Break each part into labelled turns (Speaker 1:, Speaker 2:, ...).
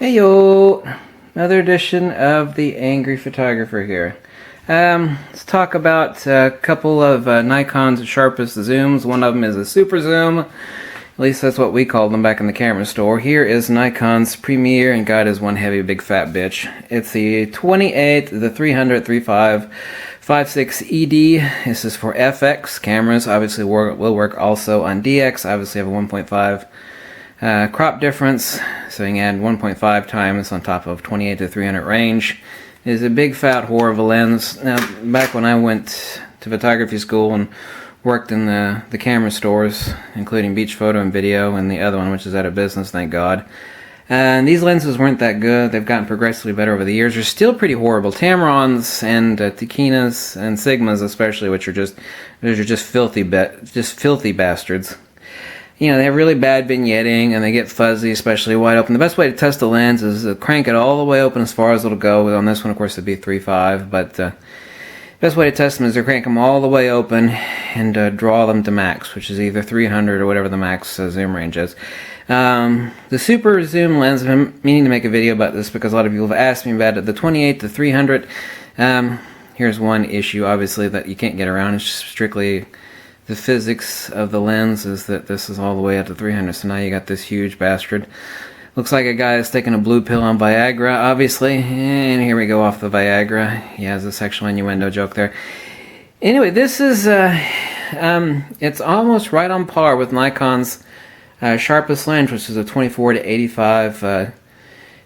Speaker 1: Hey yo! Another edition of The Angry Photographer here. Let's talk about a couple of Nikon's sharpest zooms. One of them is a super zoom. At least that's what we called them back in the camera store. Here is Nikon's premier, and God is one heavy big fat bitch. It's the 28-300 3556 ED. This is for FX cameras. Obviously will work also on DX. Obviously have a 1.5 crop difference, so you can add 1.5 times on top of 28-300 range. It is a big fat whore of a lens. Now, back when I went to photography school and worked in the camera stores, including Beach Photo and Video, and the other one, which is out of business, thank God. And these lenses weren't that good. They've gotten progressively better over the years. They're still pretty horrible. Tamrons and Takinas and Sigmas, especially, which are just filthy bastards. You know, they have really bad vignetting and they get fuzzy, especially wide open. The best way to test the lens is to crank it all the way open as far as it'll go. On this one, of course, it'd be 3.5, but the best way to test them is to crank them all the way open and draw them to max, which is either 300 or whatever the max zoom range is. The super zoom lens, I've been meaning to make a video about this because a lot of people have asked me about it. The 28-300, here's one issue, obviously, that you can't get around. It's just strictly the physics of the lens is that this is all the way up to 300, so now you got this huge bastard. Looks like a guy is taking a blue pill on Viagra, obviously, and here we go off the Viagra. He has a sexual innuendo joke there. Anyway, this is, it's almost right on par with Nikon's sharpest lens, which is a 24-85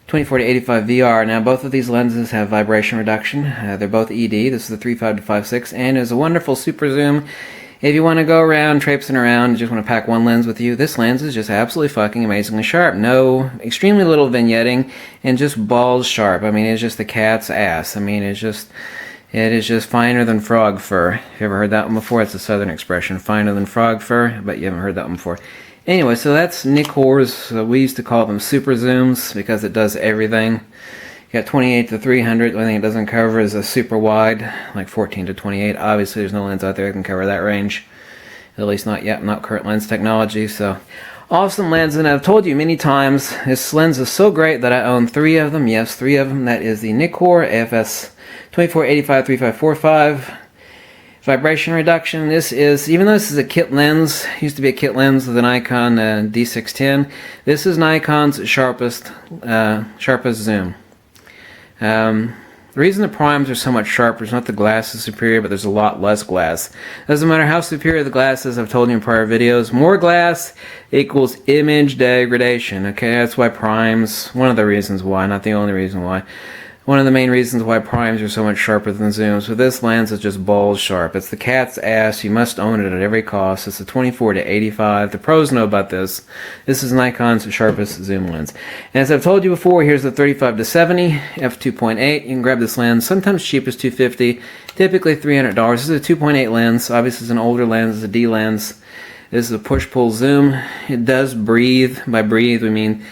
Speaker 1: VR. Now, both of these lenses have vibration reduction. They're both ED. This is the 3.5-5.6, and is a wonderful super zoom. If you want to go around traipsing around and just want to pack one lens with you, this lens is just absolutely fucking amazingly sharp. No, extremely little vignetting, and just balls sharp. I mean, it's just the cat's ass. I mean, it is just finer than frog fur. If you ever heard that one before, it's a southern expression, finer than frog fur, but you haven't heard that one before. Anyway, so that's Nikkor's, we used to call them super zooms because it does everything. You got 28-300, the only thing it doesn't cover is a super wide, like 14-28. Obviously, there's no lens out there that can cover that range. At least not yet, not current lens technology. So, awesome lens, and I've told you many times, this lens is so great that I own 3 of them. Yes, 3 of them. That is the Nikkor AFS 24-85-3545. Vibration reduction. This is, even though this is a kit lens, used to be a kit lens with the Nikon D610, this is Nikon's sharpest zoom. The reason the primes are so much sharper is not the glass is superior, but there's a lot less glass. Doesn't matter how superior the glass is, I've told you in prior videos, more glass equals image degradation. Okay, that's why primes, one of the reasons why, not the only reason why, one of the main reasons why primes are so much sharper than zooms. But this lens is just balls sharp. It's the cat's ass. You must own it at every cost. It's a 24-85. The pros know about this. This is Nikon's sharpest zoom lens. And as I've told you before, here's the 35-70 f2.8. You can grab this lens. Sometimes cheap as $250. Typically $300. This is a 2.8 lens. Obviously, it's an older lens. It's a D lens. This is a push-pull zoom. It does breathe. By breathe, we mean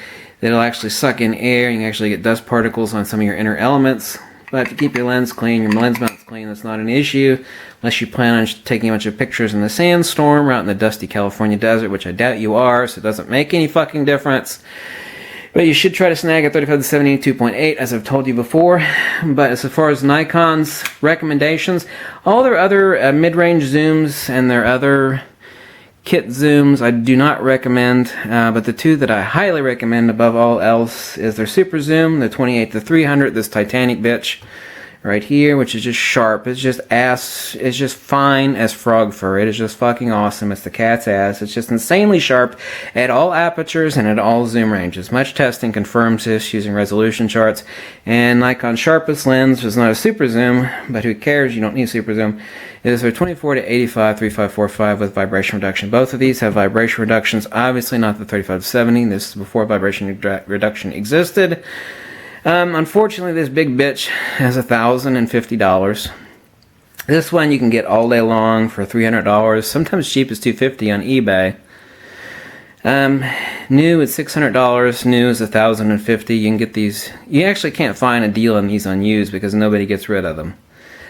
Speaker 1: it'll actually suck in air. You can actually get dust particles on some of your inner elements. But to keep your lens clean, your lens mount's clean, that's not an issue. Unless you plan on taking a bunch of pictures in the sandstorm or out in the dusty California desert, which I doubt you are, so it doesn't make any fucking difference. But you should try to snag a 35-70 2.8, as I've told you before. But as far as Nikon's recommendations, all their other mid-range zooms and their other kit zooms I do not recommend, but the 2 that I highly recommend above all else is their super zoom, the 28-300, this Titanic bitch right here, which is just sharp. It's just ass, it's just fine as frog fur. It is just fucking awesome. It's the cat's ass. It's just insanely sharp at all apertures and at all zoom ranges. Much testing confirms this using resolution charts. And Nikon's sharpest lens is not a super zoom, but who cares? You don't need a super zoom. It is their 24-85 3545 with vibration reduction. Both of these have vibration reductions. Obviously not the 35-70. This is before vibration reduction existed. Unfortunately, this big bitch has $1,050. This one you can get all day long for $300, sometimes cheap as $250 on eBay. New is $600, new is $1,050. You can get these. You actually can't find a deal on these on used because nobody gets rid of them.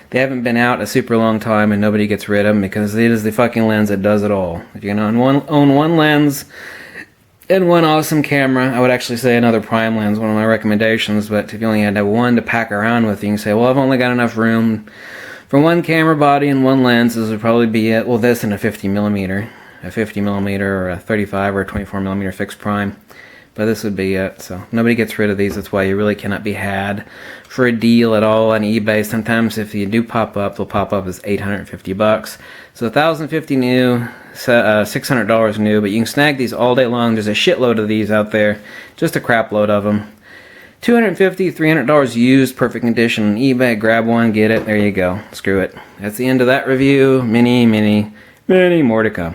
Speaker 1: They haven't been out a super long time and nobody gets rid of them because it is the fucking lens that does it all. If you can own one lens, And one awesome camera. I would actually say another prime lens, one of my recommendations, but if you only had to have one to pack around with, you can say, well, I've only got enough room for one camera body and one lens. This would probably be it. Well, this and a 50mm. A 50mm or a 35 or a 24mm fixed prime. But this would be it. So nobody gets rid of these. That's why you really cannot be had for a deal at all on eBay. Sometimes if you do pop up, they'll pop up as $850. So $1,050 new, $600 new. But you can snag these all day long. There's a shitload of these out there. Just a crap load of them. $250, $300 used, perfect condition on eBay. Grab one, get it. There you go. Screw it. That's the end of that review. Many more to come.